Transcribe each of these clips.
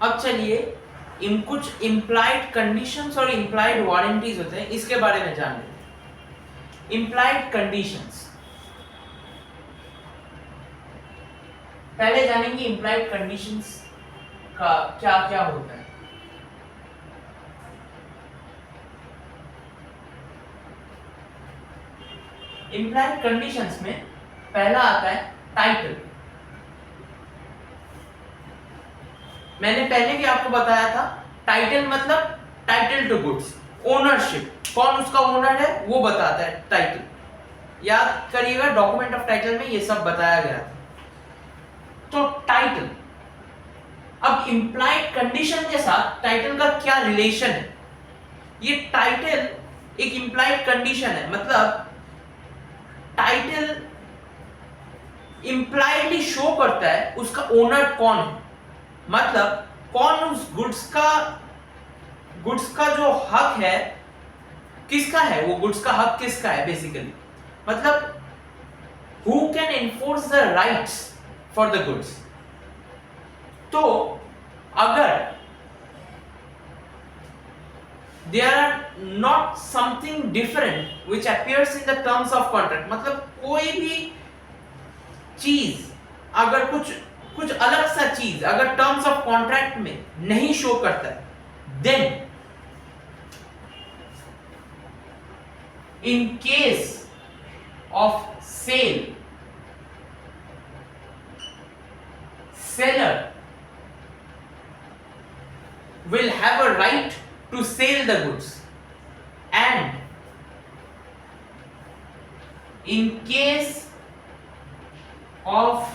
अब चलिए कुछ इम्प्लाइड कंडीशंस और इम्प्लाइड वारंटीज होते हैं, इसके बारे में जान लेते हैं। इम्प्लाइड कंडीशंस पहले जानेंगे, इम्प्लाइड कंडीशंस का क्या क्या होता है। इम्प्लाइड कंडीशंस में पहला आता है टाइटल। मैंने पहले भी आपको बताया था, टाइटल मतलब टाइटल टू गुड्स, ओनरशिप, कौन उसका ओनर है वो बताता है टाइटल। याद करिएगा, डॉक्यूमेंट ऑफ टाइटल में ये सब बताया गया था। तो टाइटल, अब इंप्लाइड कंडीशन के साथ टाइटल का क्या रिलेशन है? ये टाइटल एक इंप्लाइड कंडीशन है, मतलब टाइटल इंप्लाइडली शो करता है उसका ओनर कौन है, मतलब कौन उस गुड्स का जो हक है किसका है, वो गुड्स का हक किसका है बेसिकली, मतलब who can enforce the rights for the goods। तो अगर there are not something different which appears in the terms of contract, मतलब कोई भी चीज अगर कुछ अलग सा चीज अगर टर्म्स ऑफ कॉन्ट्रैक्ट में नहीं शो करता है, then in case of sale, seller will have a right to sell the goods, and in case of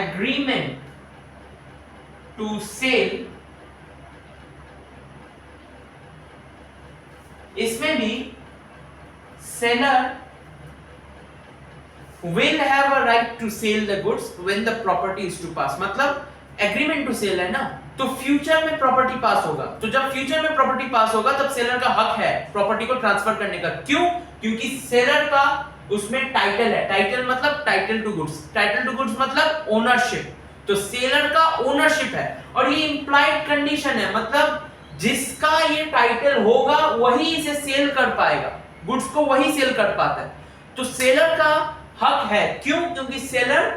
agreement to sell, इसमें भी seller will have a right to sell the goods when the property is to pass, मतलब agreement to cell है ना, तो future में property पास होगा, तो जब फ्यूचर में प्रॉपर्टी पास होगा तब सेलर का हक है प्रॉपर्टी को ट्रांसफर करने का। क्यों? क्योंकि सेलर का उसमें टाइटल है, टाइटल मतलब title to goods, title to goods मतलब ओनरशिप, तो सेलर का ओनरशिप है। और ये इंप्लाइड कंडीशन है, मतलब जिसका ये टाइटल होगा वही इसे सेल कर पाएगा, गुड्स को वही सेल कर पाता है, तो सेलर का हक है। क्यों? क्योंकि सेलर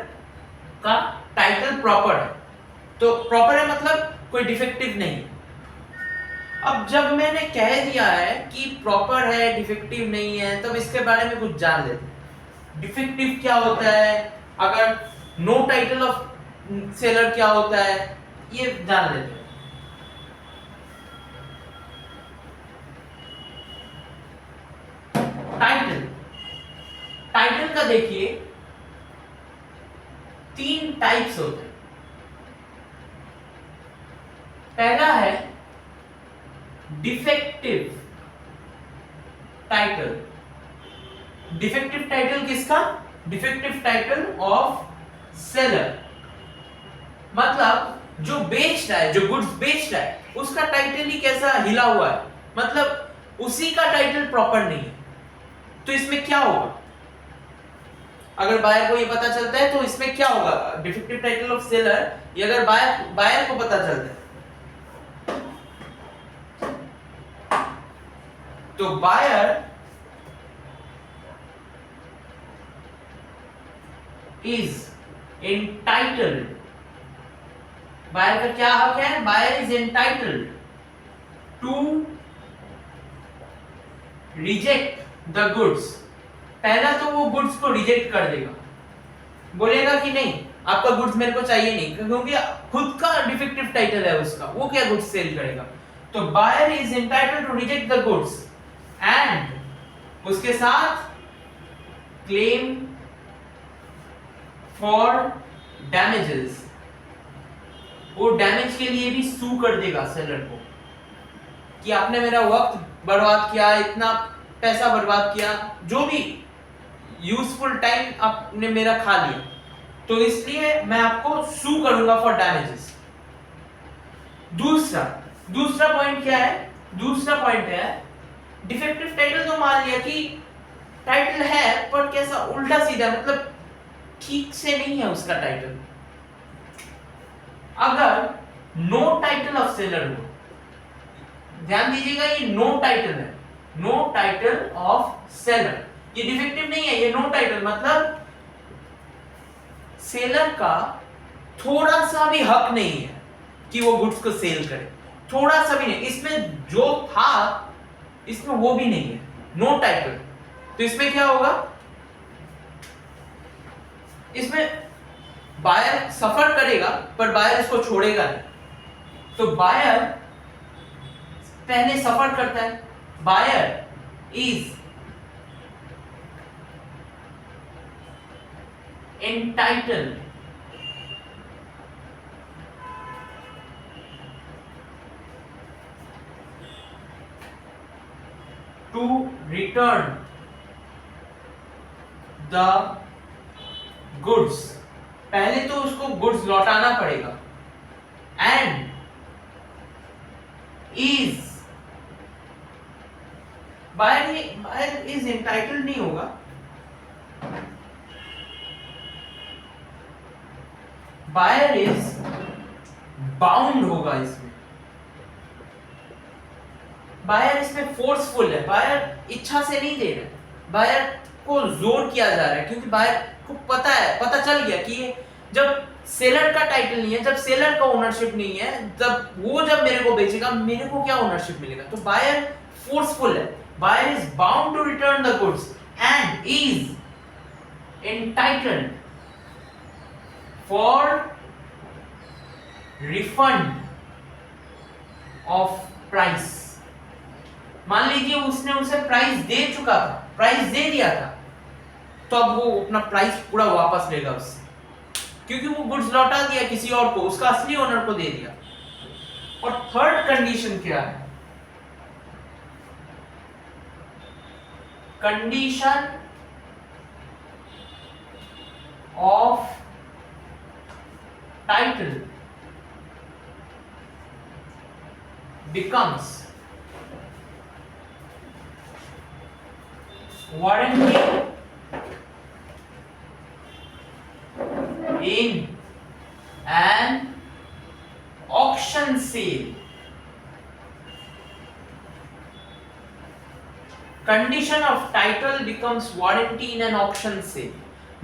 का टाइटल प्रॉपर है, तो प्रॉपर है मतलब कोई डिफेक्टिव नहीं। अब जब मैंने कह दिया है कि प्रॉपर है डिफेक्टिव नहीं है, तब इसके बारे में कुछ जान लेते हैं। डिफेक्टिव क्या होता है, अगर नो टाइटल ऑफ सेलर क्या होता है, ये जान लेते हैं। टाइटल का देखिए 3 टाइप्स होते हैं। पहला है डिफेक्टिव टाइटल। डिफेक्टिव टाइटल किसका? डिफेक्टिव टाइटल ऑफ सेलर, मतलब जो बेच रहा है, जो गुड्स बेच रहा है उसका टाइटल ही कैसा हिला हुआ है, मतलब उसी का टाइटल प्रॉपर नहीं है। तो इसमें क्या होगा, अगर बायर को ये पता चलता है तो इसमें क्या होगा, डिफेक्टिव टाइटल ऑफ सेलर, ये अगर बायर को पता चलता है तो बायर इज एंटाइटल्ड, बायर का क्या हक है, buyer is entitled to reject the goods. पहला तो वो गुड्स को रिजेक्ट कर देगा, बोलेगा कि नहीं आपका गुड्स मेरे को चाहिए नहीं, क्योंकि खुद का डिफेक्टिव टाइटल है उसका, वो क्या गुड्स सेल करेगा। तो buyer is entitled to reject the goods and उसके साथ क्लेम फॉर डैमेजेस, वो डैमेज के लिए भी सू कर देगा सेलर को कि आपने मेरा वक्त बर्बाद किया, इतना पैसा बर्बाद किया, जो भी यूजफुल टाइम आपने मेरा खा लिया, तो इसलिए मैं आपको सू करूंगा फॉर डैमेजेस। दूसरा पॉइंट क्या है, दूसरा पॉइंट है डिफेक्टिव टाइटल। तो मान लिया कि टाइटल है पर कैसा उल्टा सीधा, मतलब ठीक से नहीं है उसका title, no title of seller हो, ध्यान दीजिएगा ये नो टाइटल है, नो टाइटल ऑफ सेलर, ये डिफेक्टिव नहीं है, ये नो टाइटल मतलब सेलर का थोड़ा सा भी हक नहीं है कि वो गुड्स को सेल करे, थोड़ा सा भी नहीं, इसमें जो था इसमें वो भी नहीं है, नो टाइटल। तो इसमें क्या होगा, इसमें बायर सफर करेगा पर बायर इसको छोड़ेगा नहीं। तो बायर पहले सफर करता है, buyer is entitled to return the goods, पहले तो उसको गुड्स लौटाना पड़ेगा, and is buyer is entitled नहीं होगा, बायर इज बाउंड होगा, इसमें बायर इसमें फोर्सफुल है, बायर इच्छा से नहीं दे रहा, बायर को जोर किया जा रहा है, क्योंकि बायर को पता है, पता चल गया कि जब सेलर का टाइटल नहीं है, जब सेलर का ओनरशिप नहीं है, जब मेरे को बेचेगा मेरे को क्या ओनरशिप मिलेगा। तो बायर फोर्सफुल है, buyer is bound to return the goods and is entitled for refund of price. मान लीजिए उसने उसे प्राइस दे चुका था, प्राइस दे दिया था, तो अब वो अपना प्राइस पूरा वापस लेगा उससे, क्योंकि वो गुड्स लौटा दिया किसी और को, उसका असली ओनर को दे दिया। और थर्ड कंडीशन क्या है, condition of title becomes warranty in an auction sale। Condition of title becomes warranty in an auction sale,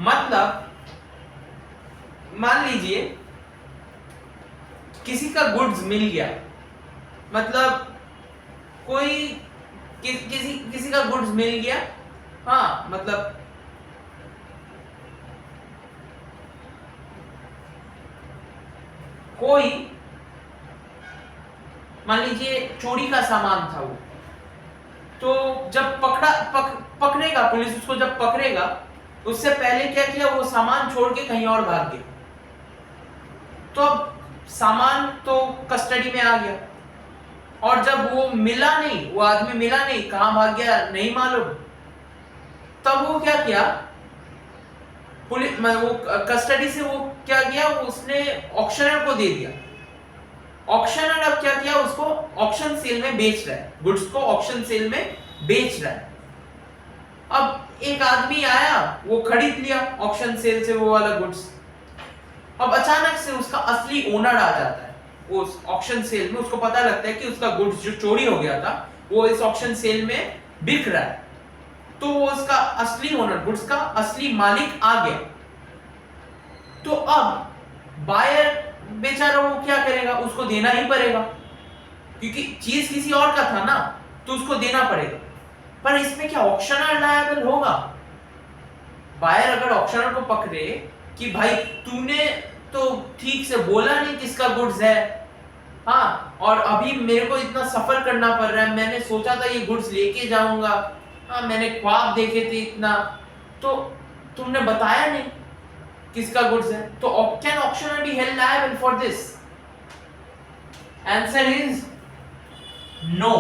मतलब मान लीजिए किसी का गुड्स मिल गया, मतलब कोई किसी का गुड्स मिल गया, हाँ मतलब कोई मान लीजिए चोरी का सामान था वो, तो जब पकड़ेगा पुलिस उसको, जब पकड़ेगा उससे पहले क्या किया, वो सामान छोड़ के कहीं और भाग गया, तो अब सामान तो कस्टडी में आ गया, और जब वो मिला नहीं, वो आदमी मिला नहीं, कहां भाग गया नहीं मालूम, तब वो क्या किया, पुलिस वो कस्टडी से वो क्या किया, उसने ऑक्शनर को दे दिया। ऑक्शनर अब क्या किया, उसको ऑक्शन सेल में बेच रहा है, गुड्स को ऑक्शन सेल में बेच रहा है। अब एक आदमी आया, वो खरीद लिया ऑक्शन सेल से वो वाला गुड्स, अब अचानक से उसका असली ओनर आ जाता है उस ऑक्शन सेल में, उसको पता लगता है कि उसका गुड्स जो चोरी हो गया था वो इस ऑक्शन सेल में बिक रहा है, तो वो उसका असली ओनर, गुड्स का असली मालिक आ गया। तो अब बायर बेचारा वो क्या करेगा, उसको देना ही पड़ेगा, क्योंकि चीज किसी और का था ना, तो उसको देना पड़ेगा। पर इसमें क्या ऑक्शनर लायबल होगा? बायर अगर ऑक्शनर को पकड़े कि भाई तूने तो ठीक से बोला नहीं किसका गुड्स है, हाँ, और अभी मेरे को इतना सफर करना पड़ रहा है, मैंने सोचा था ये गुड्स लेके जाऊंगा, हाँ मैंने ख्वाब देखे थे इतना, तो तुमने बताया नहीं किसका गुड्स है, तो can auctioneer be held liable for this? Answer is no,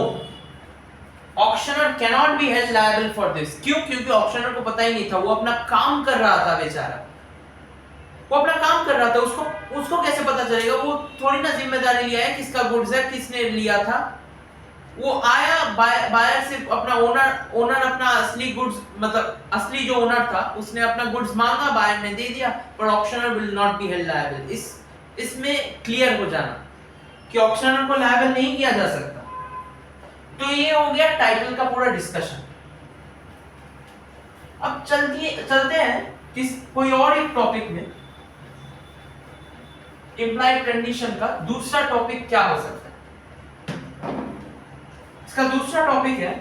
auctioneer can not be held liable for this. क्यों? क्योंकि ऑक्शनर को पता ही नहीं था, वो अपना काम कर रहा था बेचारा, वो अपना काम कर रहा था, उसको कैसे पता चलेगा? वो थोड़ी ना जिम्मेदारी लिया है किसका गुड्स है, किसने लिया था। वो आया बायर से अपना ओनर अपना असली गुड्स, मतलब असली जो ओनर था उसने अपना गुड्स मांगा, बायर ने दे दिया, पर auctioneer will not be held liable. इसमें क्लियर हो जाना। कि ऑक्शनर को लायबल नहीं किया जा सकता। तो ये हो गया टाइटल का पूरा डिस्कशन। अब चलते हैं किस कोई और एक टॉपिक में। इम्प्लाइड कंडीशन का दूसरा टॉपिक क्या हो सकता है? इसका दूसरा टॉपिक है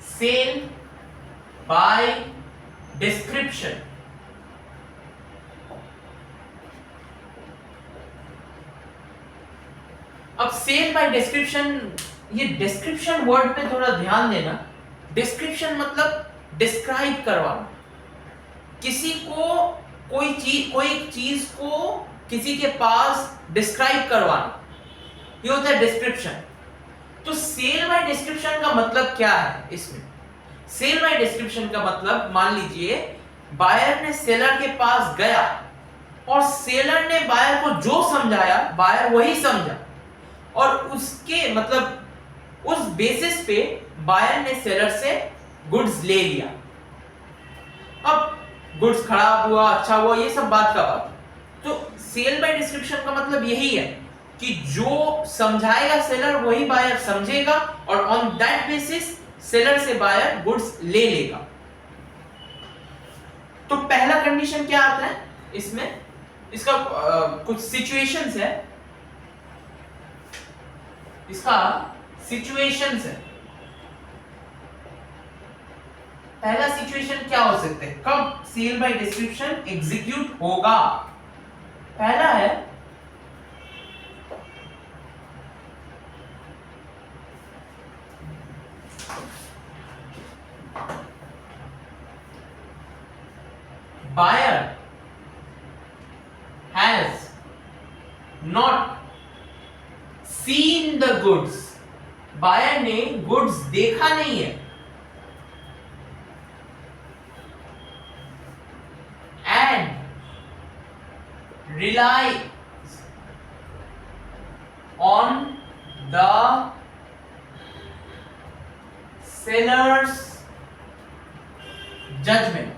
सेल बाय डिस्क्रिप्शन। अब सेल बाय डिस्क्रिप्शन, ये डिस्क्रिप्शन वर्ड पे थोड़ा ध्यान देना। डिस्क्रिप्शन मतलब डिस्क्राइब करवाना, किसी को कोई चीज को किसी के पास डिस्क्राइब करवाना, ये होता है डिस्क्रिप्शन। तो सेल बाय डिस्क्रिप्शन का मतलब क्या है? इसमें सेल बाय डिस्क्रिप्शन का मतलब, मान लीजिए बायर ने सेलर के पास गया और सेलर ने बायर को जो समझाया बायर वही समझा, और उसके मतलब उस बेसिस पे बायर ने सेलर से गुड्स ले लिया। अब गुड्स खराब हुआ, अच्छा हुआ, ये सब बात का बात। तो सेल बाय डिस्क्रिप्शन का मतलब यही है कि जो समझाएगा सेलर वही बायर समझेगा, और ऑन दैट बेसिस सेलर से बायर गुड्स ले लेगा। तो पहला कंडीशन क्या आता है इसमें? इसका कुछ सिचुएशंस है, इसका सिचुएशंस है। पहला सिचुएशन क्या हो सकते हैं कब सेल बाय डिस्क्रिप्शन एग्जीक्यूट होगा? पहला है buyer has not seen the goods। Buyer ने गुड्स देखा नहीं है, and relies on the seller's judgment।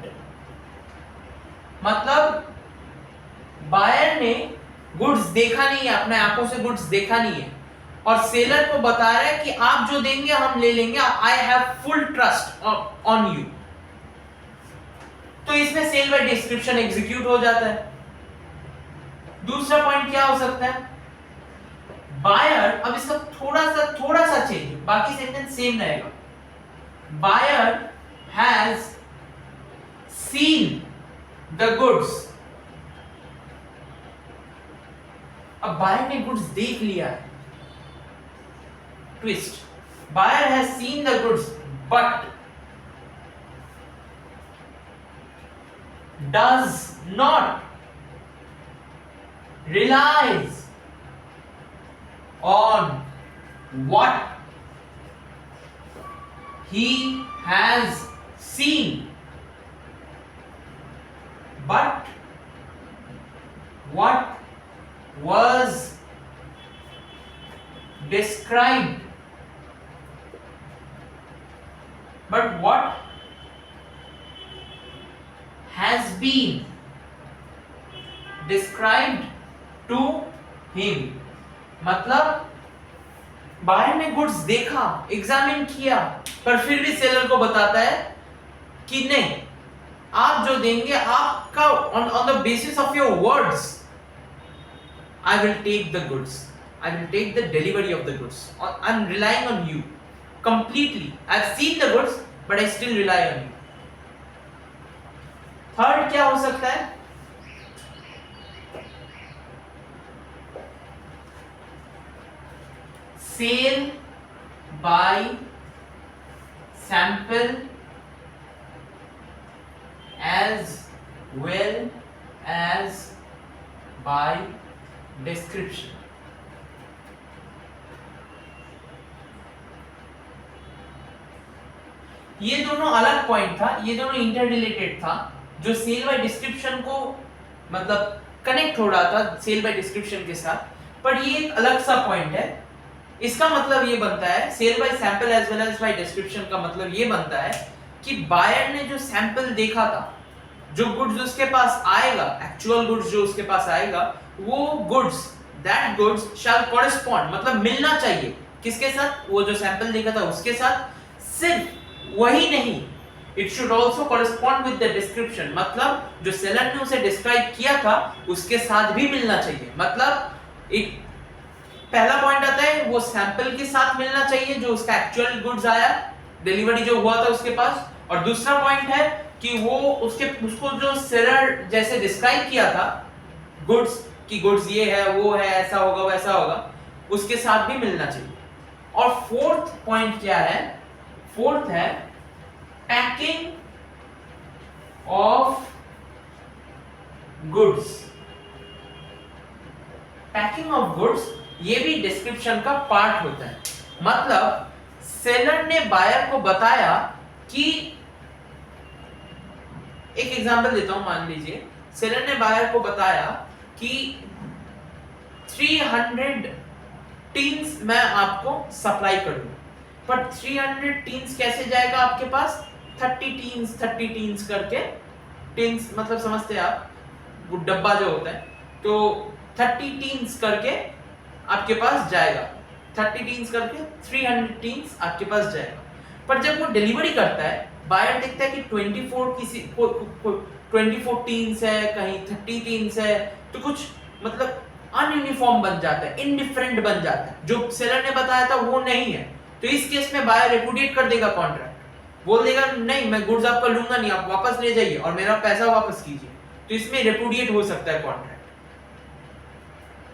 मतलब बायर ने गुड्स देखा नहीं है, अपने आंखों से गुड्स देखा नहीं है, और सेलर को बता रहा है कि आप जो देंगे हम ले लेंगे, I have full trust on you. तो इसमें सेल बाय डिस्क्रिप्शन एग्जीक्यूट हो जाता है। दूसरा पॉइंट क्या हो सकता है? बायर, अब इसका थोड़ा सा चेंज, बाकी सेंटेंस सेम रहेगा। Buyer has seen the goods. अब बायर ने गुड्स देख लिया है। Twist, buyer has seen the goods but does not relies on what he has seen, but what was described, but what has been described to him। मतलब buyer ने goods देखा, examine किया, पर फिर भी सेलर को बताता है कि नहीं, आप जो देंगे आपका on the basis of your words I will take the goods, I will take the delivery of the goods, I am relying on you completely. I have seen the goods but I still rely on you. Third क्या हो सकता है? Sale by sample as well as by description। ये दोनों अलग point था, ये दोनों इंटर रिलेटेड था। जो सेल बाय डिस्क्रिप्शन को मतलब कनेक्ट हो रहा था सेल बाय डिस्क्रिप्शन के साथ, पर ये एक अलग सा पॉइंट है। इसका मतलब ये बनता है, sale by sample as well as by description का मतलब ये बनता है कि बायर ने जो सैंपल देखा था, जो गुड्स उसके पास आएगा, एक्चुअल गुड्स जो उसके पास आएगा, वो goods, that goods shall correspond मतलब मिलना चाहिए किसके साथ, वो जो सैंपल देखा था उसके साथ। सिर्फ वही नहीं, it should also correspond with the description, मतलब जो सेलर ने उसे डिस्क्राइब किया था उसके साथ भी मिलना चाहिए। मतलब एक पहला पॉइंट आता है वो सैंपल के साथ मिलना चाहिए जो उसका एक्चुअल गुड्स आया, डिलीवरी जो हुआ था उसके पास। और दूसरा पॉइंट है कि वो उसको जो सेलर जैसे डिस्क्राइब किया था गुड्स की, गुड्स ये है वो है ऐसा होगा वैसा होगा, उसके साथ भी मिलना चाहिए। और फोर्थ पॉइंट क्या है, फोर्थ है packing of goods. Packing of goods ये भी डिस्क्रिप्शन का पार्ट होता है। मतलब सेलर ने बायर को बताया कि, एक एग्जांपल देता हूं, मान लीजिए सेलर ने बायर को बताया कि 300 टीन्स मैं आपको सप्लाई करूंगा, पर 300 टीन्स कैसे जाएगा आपके पास, 30 टीन्स करके, टीन्स मतलब समझते हैं आप, वो डब्बा जो होता है, तो 30 टीन्स करके आपके पास जाएगा, 30 टीन्स करके 300 टीन्स आपके पास जाएगा। पर जब वो डिलीवरी करता है, बायर देखता है कि 24 टीन्स है, कहीं 30 टीन्स है, तो कुछ मतलब अनयूनिफॉर्म बन जाता है, इनडिफरेंट बन जाता है, जो सेलर ने बताया था वो नहीं है। तो इस केस में बायर रेपुडिएट कर देगा कॉन्ट्रैक्ट, बोल देगा नहीं मैं गुड्स आपका लूंगा नहीं, आप वापस ले जाइए और मेरा पैसा वापस कीजिए। तो इसमें रेपुडिएट हो सकता है कॉन्ट्रैक्ट।